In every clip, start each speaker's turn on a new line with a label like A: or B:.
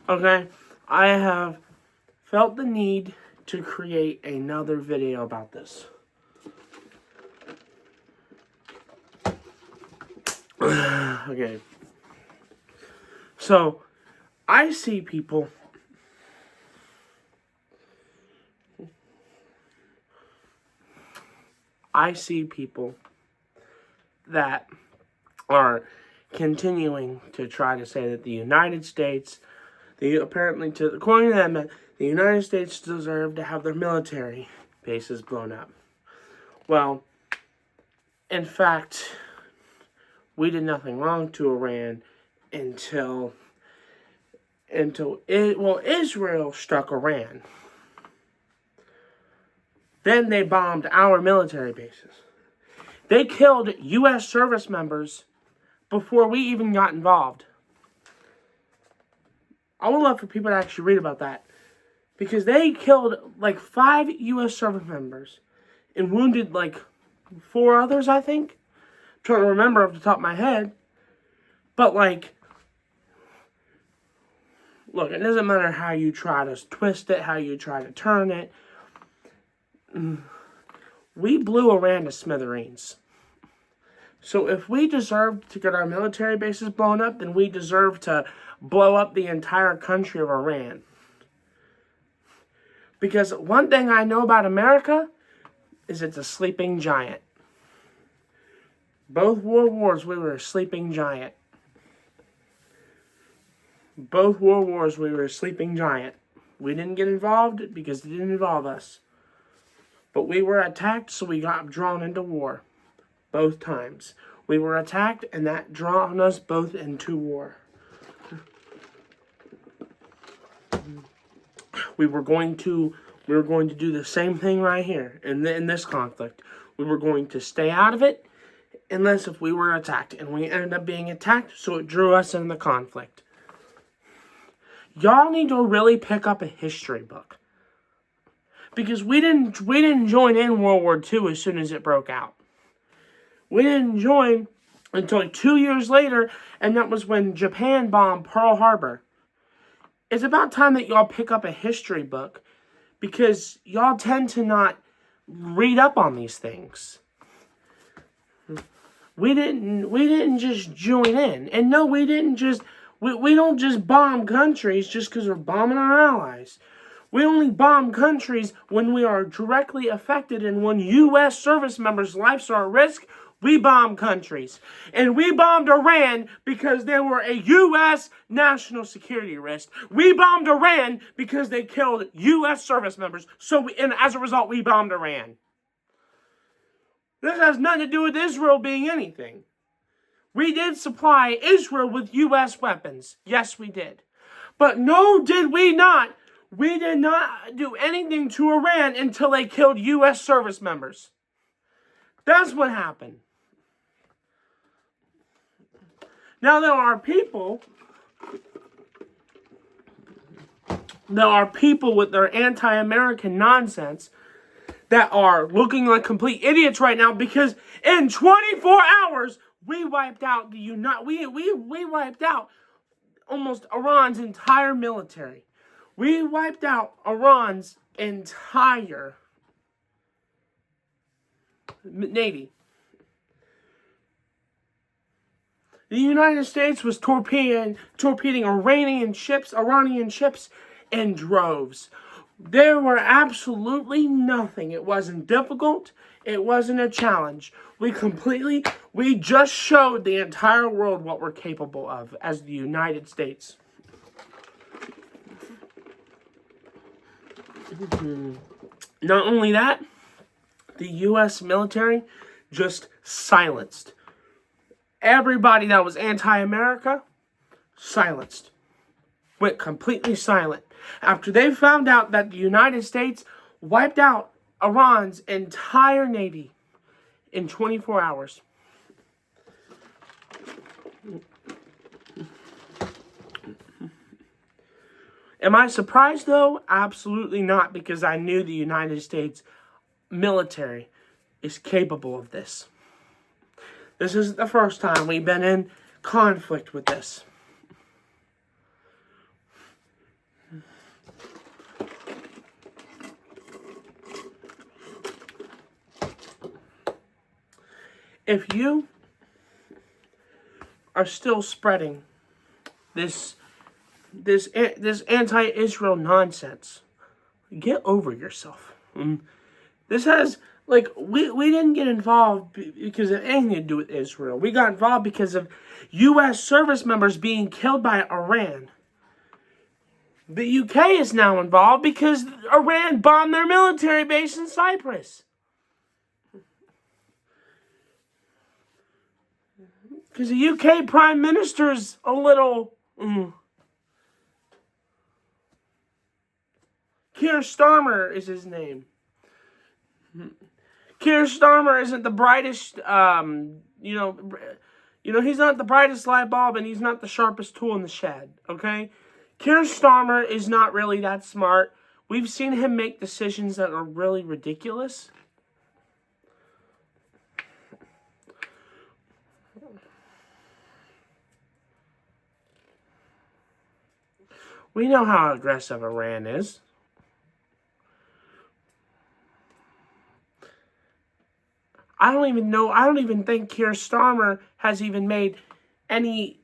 A: Okay? I have felt the need to create another video about this. Okay. So, I see people that are continuing to try to say that the United States, according to them, the United States deserve to have their military bases blown up. Well, in fact, we did nothing wrong to Iran until Israel struck Iran. Then they bombed our military bases. They killed U.S. service members before we even got involved. I would love for people to actually read about that. Because they killed like 5 U.S. service members and wounded like 4 others, I think. I'm trying to remember off the top of my head. But like, look, it doesn't matter how you try to twist it, how you try to turn it. We blew Iran to smithereens. So if we deserve to get our military bases blown up, then we deserve to blow up the entire country of Iran. Because one thing I know about America is it's a sleeping giant. Both world wars, we were a sleeping giant. Both world wars, we were a sleeping giant. We didn't get involved because it didn't involve us. But we were attacked, so we got drawn into war. Both times. We were attacked, and that drawn us both into war. We were going to do the same thing right here in this conflict. We were going to stay out of it unless if we were attacked. And we ended up being attacked, so it drew us in the conflict. Y'all need to really pick up a history book. Because we didn't join in World War II as soon as it broke out. We didn't join until 2 years later, and that was when Japan bombed Pearl Harbor. It's about time that y'all pick up a history book because y'all tend to not read up on these things. We didn't just join in. And no, we don't just bomb countries just because we're bombing our allies. We only bomb countries when we are directly affected and when U.S. service members' lives are at risk. We bomb countries. And we bombed Iran because they were a U.S. national security risk. We bombed Iran because they killed U.S. service members. And as a result, we bombed Iran. This has nothing to do with Israel being anything. We did supply Israel with U.S. weapons. Yes, we did. But no, did we not. We did not do anything to Iran until they killed U.S. service members. That's what happened. Now, there are people with their anti-American nonsense that are looking like complete idiots right now because in 24 hours, we wiped out we wiped out almost Iran's entire military. We wiped out Iran's entire Navy. The United States was torpedoing Iranian ships in droves. There were absolutely nothing. It wasn't difficult. It wasn't a challenge. We just showed the entire world what we're capable of as the United States. Not only that, the U.S. military just silenced everybody that was anti-America. Silenced. Went completely silent. After they found out that the United States wiped out Iran's entire navy in 24 hours. Am I surprised, though? Absolutely not, because I knew the United States military is capable of this. This isn't the first time we've been in conflict with this. If you are still spreading this anti-Israel nonsense, get over yourself. This has, like, we didn't get involved because of anything to do with Israel. We got involved because of U.S. service members being killed by Iran. The UK is now involved because Iran bombed their military base in Cyprus. Because the UK Prime Minister's a little... Keir Starmer is his name. Keir Starmer isn't the brightest, he's not the brightest light bulb and he's not the sharpest tool in the shed, okay? Keir Starmer is not really that smart. We've seen him make decisions that are really ridiculous. We know how aggressive Iran is. I don't even think Keir Starmer has even made any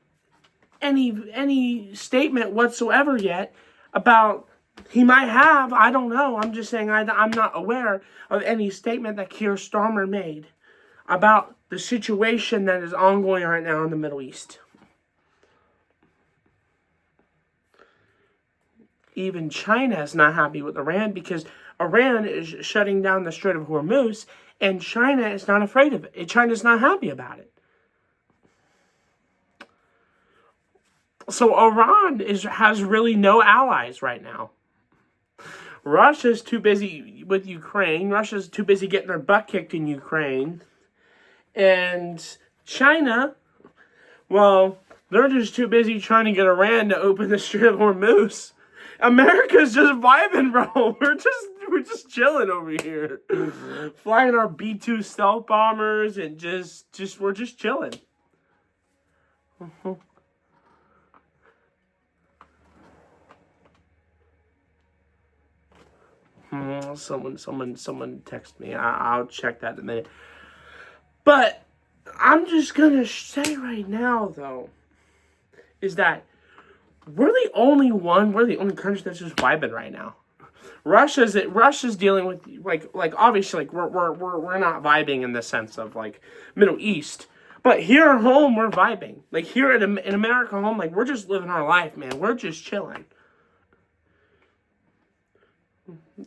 A: statement whatsoever yet about, he might have, I don't know. I'm just saying I'm not aware of any statement that Keir Starmer made about the situation that is ongoing right now in the Middle East. Even China is not happy with Iran because Iran is shutting down the Strait of Hormuz, and China is not afraid of it. China's not happy about it. So Iran has really no allies right now. Russia's too busy with Ukraine. Russia's too busy getting their butt kicked in Ukraine. And China, well, they're just too busy trying to get Iran to open the Strait of Hormuz. America's just vibing, bro. We're just chilling over here. Flying our B-2 stealth bombers and we're just chilling. Someone text me. I'll check that in a minute. But I'm just gonna say right now, though, is that we're the only country that's just vibing right now. Russia's dealing with like obviously, like we're not vibing in the sense of like Middle East, but here at home we're vibing. Like here in America home, like we're just living our life, man. We're just chilling.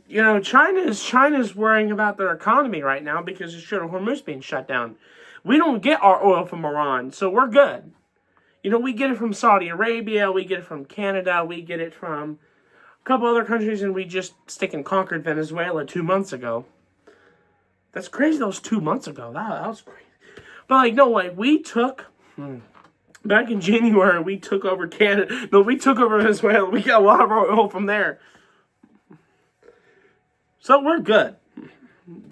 A: You know, China's worrying about their economy right now because the Strait of Hormuz being shut down. We don't get our oil from Iran, so we're good. You know, we get it from Saudi Arabia, we get it from Canada, we get it from a couple other countries, and we just stick and conquered Venezuela 2 months ago. That's crazy, that was 2 months ago. That was crazy. But, like, no way, we took... Back in January, we took over Canada. No, we took over Venezuela. We got a lot of our oil from there. So we're good.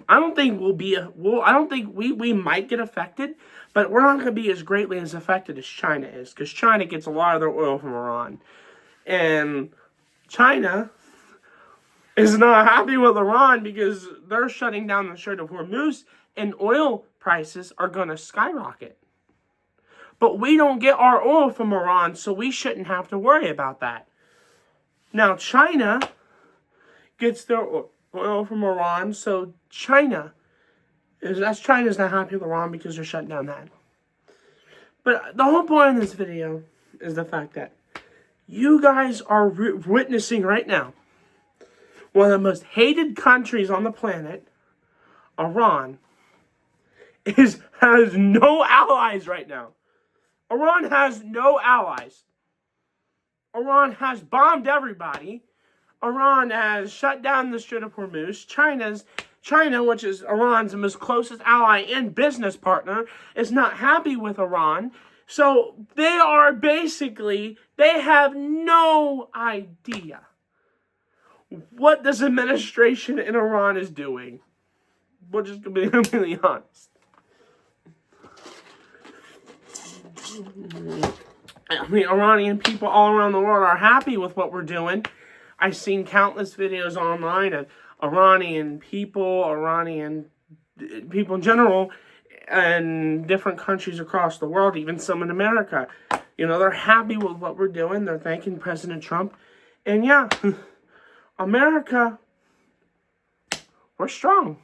A: I don't think we might get affected, but we're not going to be as greatly as affected as China is, because China gets a lot of their oil from Iran. And China is not happy with Iran because they're shutting down the Strait of Hormuz, and oil prices are going to skyrocket. But we don't get our oil from Iran, so we shouldn't have to worry about that. Now, China gets their oil from Iran, so China's not happy with Iran because they're shutting down that. But the whole point of this video is the fact that you guys are witnessing right now one of the most hated countries on the planet, Iran, has no allies right now. Iran has no allies. Iran has bombed everybody. Iran has shut down the Strait of Hormuz. China, which is Iran's most closest ally and business partner, is not happy with Iran. So they have no idea what this administration in Iran is doing. We're just going to be completely honest. I mean, Iranian people all around the world are happy with what we're doing, I've seen countless videos online of Iranian people in general, and different countries across the world, even some in America. You know, they're happy with what we're doing. They're thanking President Trump. And yeah, America, we're strong.